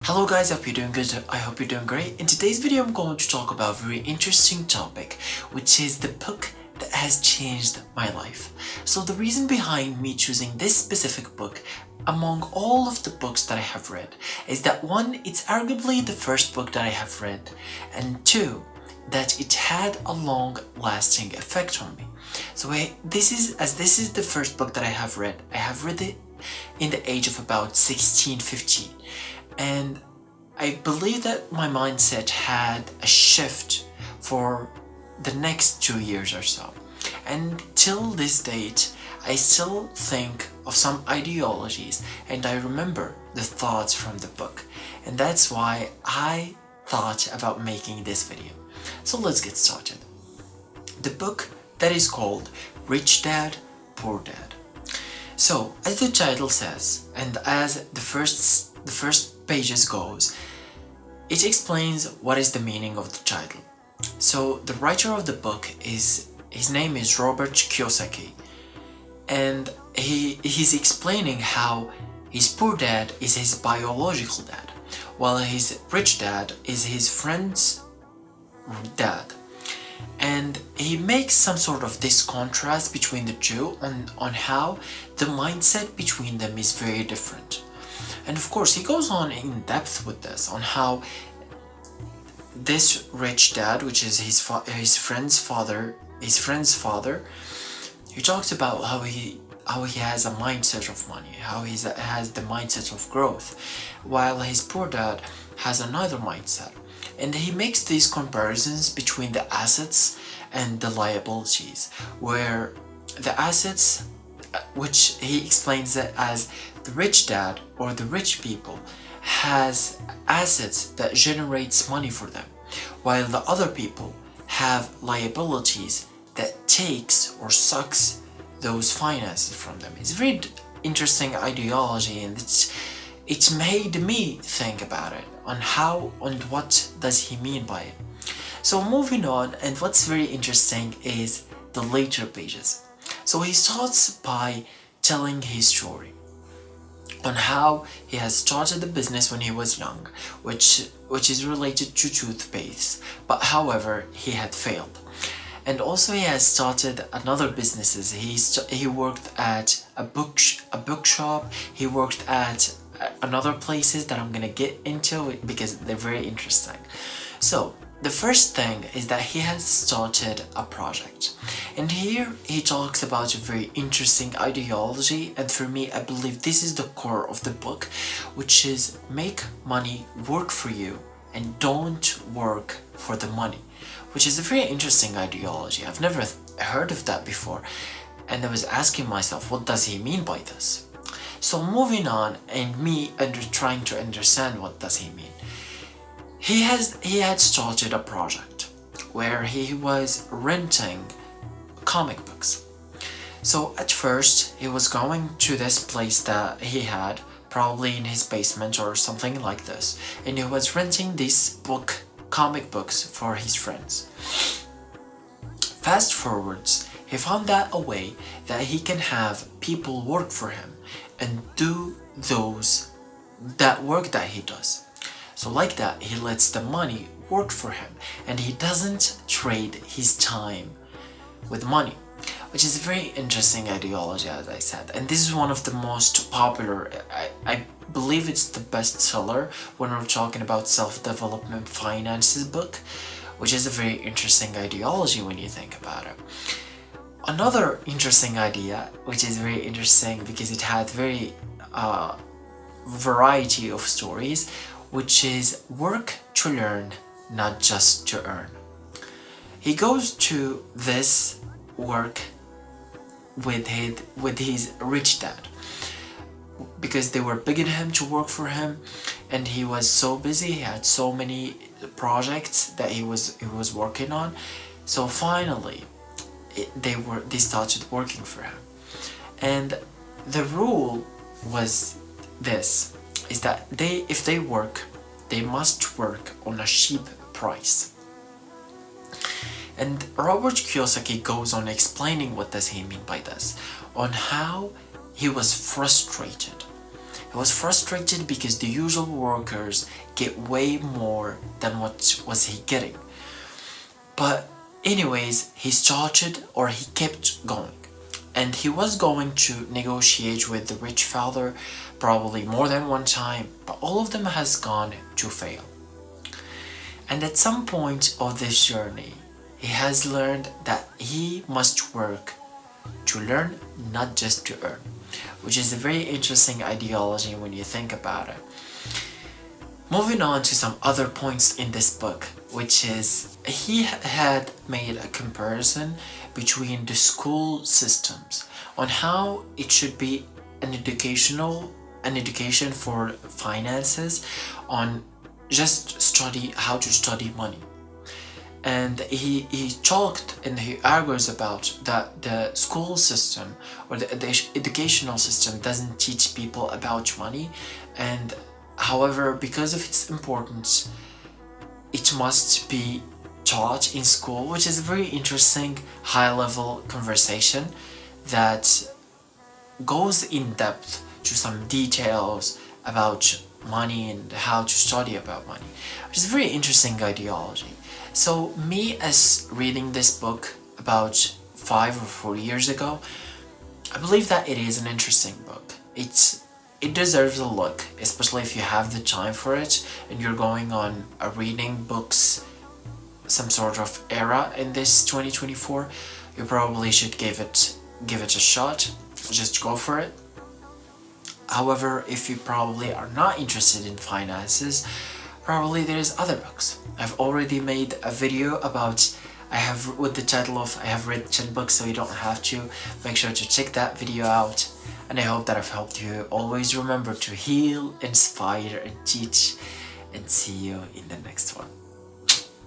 Hello guys, I hope you're doing good. I hope you're doing great. In today's video, I'm going to talk about a very interesting topic, which is the book that has changed my life. So the reason behind me choosing this specific book among all of the books that I have read is that one, it's arguably the first book that I have read, and two, that it had a long-lasting effect on me. So this is the first book that I have read. I have read it in the age of about 16, 15. And I believe that my mindset had a shift for the next 2 years or so. And till this date, I still think of some ideologies and I remember the thoughts from the book. And that's why I thought about making this video. So let's get started. The book that is called Rich Dad, Poor Dad. So, as the title says, and as the first pages goes, it explains what is the meaning of the title. So, the writer of the book his name is Robert Kiyosaki, and he's explaining how his poor dad is his biological dad, while his rich dad is his friend's dad. And he makes some sort of this contrast between the two on how the mindset between them is very different. And of course, he goes on in depth with this on how this rich dad, which is his friend's father, he talks about how he has a mindset of money, how he has the mindset of growth, while his poor dad has another mindset. And he makes these comparisons between the assets and the liabilities, where the assets, which he explains it as the rich dad or the rich people, has assets that generates money for them, while the other people have liabilities that takes or sucks those finances from them. It's a very interesting ideology, and it's made me think about it on how and what does he mean by it. So moving on, and what's very interesting is the later pages. So he starts by telling his story on how he has started the business when he was young, which is related to toothpaste, but however he had failed. And also he has started another businesses. He worked at a bookshop. He worked at another places that I'm gonna get into it because they're very interesting. So the first thing is that he has started a project, and here he talks about a very interesting ideology, and for me I believe this is the core of the book, which is make money work for you and don't work for the money, which is a very interesting ideology. I've never heard of that before, and I was asking myself, what does he mean by this? So moving on, and me trying to understand what does he mean. He had started a project where he was renting comic books. So at first he was going to this place that he had, probably in his basement or something like this, and he was renting these comic books for his friends. Fast forwards, he found that a way that he can have people work for him and do that work that he does. So like that, he lets the money work for him, and he doesn't trade his time with money, which is a very interesting ideology, as I said. And this is one of the most popular, I believe it's the bestseller when we're talking about self-development finances book, which is a very interesting ideology when you think about it. Another interesting idea, which is very interesting because it had very variety of stories, which is work to learn, not just to earn. He goes to this work with his rich dad because they were begging him to work for him, and he was so busy. He had so many projects that he was working on. So finally they started working for him, and the rule was this, is that if they work, they must work on a cheap price. And Robert Kiyosaki goes on explaining what does he mean by this, on how he was frustrated He was frustrated because the usual workers get way more than what was he getting. But anyways, he started, or he kept going. And he was going to negotiate with the rich father probably more than one time, but all of them has gone to fail. And at some point of this journey, he has learned that he must work to learn, not just to earn, which is a very interesting ideology when you think about it. Moving on to some other points in this book, which is he had made a comparison between the school systems on how it should be an education for finances, on just study how to study money. And he talked and he argues about that the school system or the educational system doesn't teach people about money, and however, because of its importance, it must be taught in school, which is a very interesting high-level conversation that goes in depth to some details about money and how to study about money, which is a very interesting ideology. So me, as reading this book about 5 or 4 years ago, I believe that it is an interesting book. It deserves a look, especially if you have the time for it and you're going on a reading books some sort of era in this 2024. You probably should give it a shot. Just go for it. However, if you probably are not interested in finances, probably there's other books. I've already made a video about with the title of I have read 10 books, so you don't have to. Make sure to check that video out, and I hope that I've helped you. Always remember to heal, inspire, and teach, and see you in the next one.